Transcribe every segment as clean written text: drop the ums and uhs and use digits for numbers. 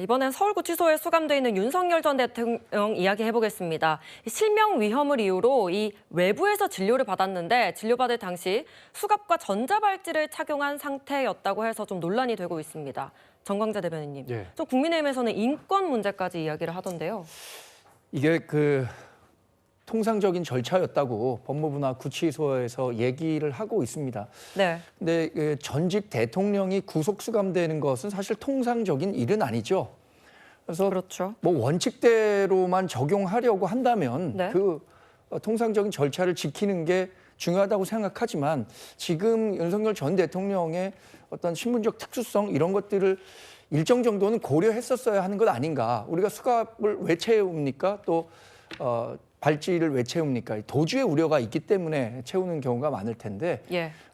네, 이번엔 서울구치소에 수감돼 있는 윤석열 전 대통령 이야기해보겠습니다. 실명 위험을 이유로 이 외부에서 진료를 받았는데 진료받을 당시 수갑과 전자발찌를 착용한 상태였다고 해서 좀 논란이 되고 있습니다. 정광재 대변인님, 좀 국민의힘에서는 인권 문제까지 이야기를 하던데요. 이게 통상적인 절차였다고 법무부나 구치소에서 얘기를 하고 있습니다. 네. 근데 전직 대통령이 구속 수감되는 것은 사실 통상적인 일은 아니죠. 그래서 그렇죠. 뭐 원칙대로만 적용하려고 한다면 네. 통상적인 절차를 지키는 게 중요하다고 생각하지만 지금 윤석열 전 대통령의 어떤 신분적 특수성 이런 것들을 일정 정도는 고려했었어야 하는 것 아닌가. 우리가 수갑을 왜 채웁니까? 또 발찌를 왜 채웁니까? 도주의 우려가 있기 때문에 채우는 경우가 많을 텐데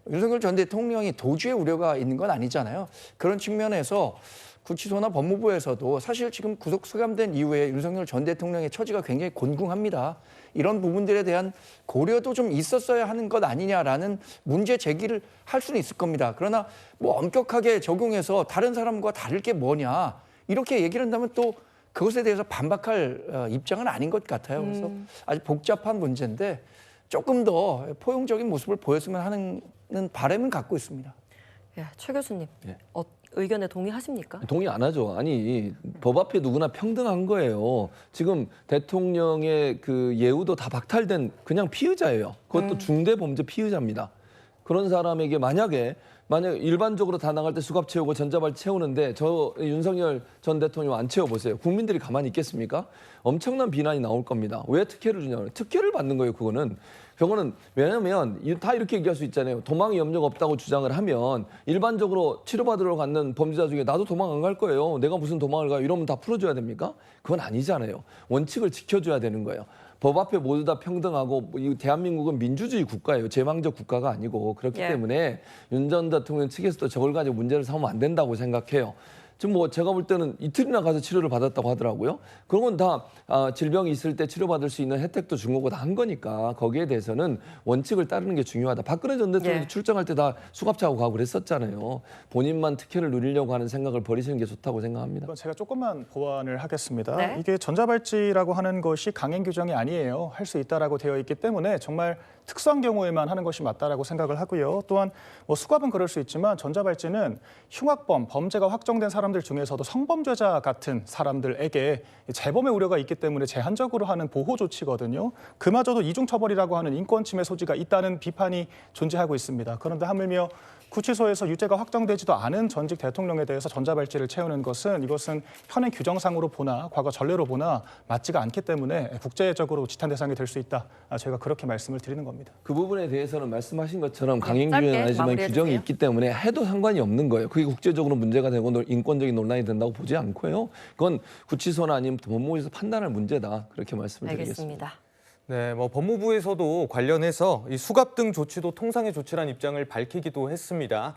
윤석열 전 대통령이 도주의 우려가 있는 건 아니잖아요. 그런 측면에서 구치소나 법무부에서도 사실 지금 구속 수감된 이후에 윤석열 전 대통령의 처지가 굉장히 곤궁합니다. 이런 부분들에 대한 고려도 좀 있었어야 하는 것 아니냐라는 문제 제기를 할 수는 있을 겁니다. 그러나 뭐 엄격하게 적용해서 다른 사람과 다를 게 뭐냐 이렇게 얘기를 한다면 또 그것에 대해서 반박할 입장은 아닌 것 같아요. 그래서 아주 복잡한 문제인데 조금 더 포용적인 모습을 보였으면 하는 바람은 갖고 있습니다. 최 교수님, 의견에 동의하십니까? 동의 안 하죠. 아니, 법 앞에 누구나 평등한 거예요. 지금 대통령의 그 예우도 다 박탈된 그냥 피의자예요. 그것도 중대범죄 피의자입니다. 그런 사람에게 만약에 일반적으로 다 나갈 때 수갑 채우고 전자발찌 채우는데 저 윤석열 전 대통령 안 채워보세요. 국민들이 가만히 있겠습니까? 엄청난 비난이 나올 겁니다. 왜 특혜를 주냐고. 특혜를 받는 거예요, 그거는. 그거는 왜냐하면 다 이렇게 얘기할 수 있잖아요. 도망의 염려가 없다고 주장을 하면 일반적으로 치료받으러 가는 범죄자 중에 나도 도망 안 갈 거예요. 내가 무슨 도망을 가요? 이러면 다 풀어줘야 됩니까? 그건 아니잖아요. 원칙을 지켜줘야 되는 거예요. 법 앞에 모두 다 평등하고 대한민국은 민주주의 국가예요. 제왕적 국가가 아니고 그렇기 때문에 윤 전 대통령 측에서도 저걸 가지고 문제를 삼으면 안 된다고 생각해요. 지금 뭐 제가 볼 때는 이틀이나 가서 치료를 받았다고 하더라고요. 그런 건 다 질병이 있을 때 치료받을 수 있는 혜택도 준 거고 다 한 거니까 거기에 대해서는 원칙을 따르는 게 중요하다. 박근혜 전 대통령도 출장할 때 다 수갑 차고 가고 그랬었잖아요. 본인만 특혜를 누리려고 하는 생각을 버리시는 게 좋다고 생각합니다. 제가 조금만 보완을 하겠습니다. 네. 이게 전자발찌라고 하는 것이 강행 규정이 아니에요. 할 수 있다라고 되어 있기 때문에 정말 특수한 경우에만 하는 것이 맞다라고 생각을 하고요. 또한 뭐 수갑은 그럴 수 있지만 전자발찌는 흉악범, 범죄가 확정된 사람들 중에서도 성범죄자 같은 사람들에게 재범의 우려가 있기 때문에 제한적으로 하는 보호 조치거든요. 그마저도 이중처벌이라고 하는 인권침해 소지가 있다는 비판이 존재하고 있습니다. 그런데 하물며 구치소에서 유죄가 확정되지도 않은 전직 대통령에 대해서 전자발찌를 채우는 것은 이것은 현행 규정상으로 보나 과거 전례로 보나 맞지가 않기 때문에 국제적으로 지탄 대상이 될 수 있다. 저희가 그렇게 말씀을 드리는 겁니다. 그 부분에 대해서는 말씀하신 것처럼 강행 짧게 규정은 아니지만 마무리해 규정이 주세요. 있기 때문에 해도 상관이 없는 거예요. 그게 국제적으로 문제가 되고 인권적인 논란이 된다고 보지 않고요. 그건 구치소나 아니면 법무부에서 판단할 문제다. 그렇게 말씀을 드리겠습니다. 알겠습니다. 네, 뭐 법무부에서도 관련해서 이 수갑 등 조치도 통상의 조치란 입장을 밝히기도 했습니다.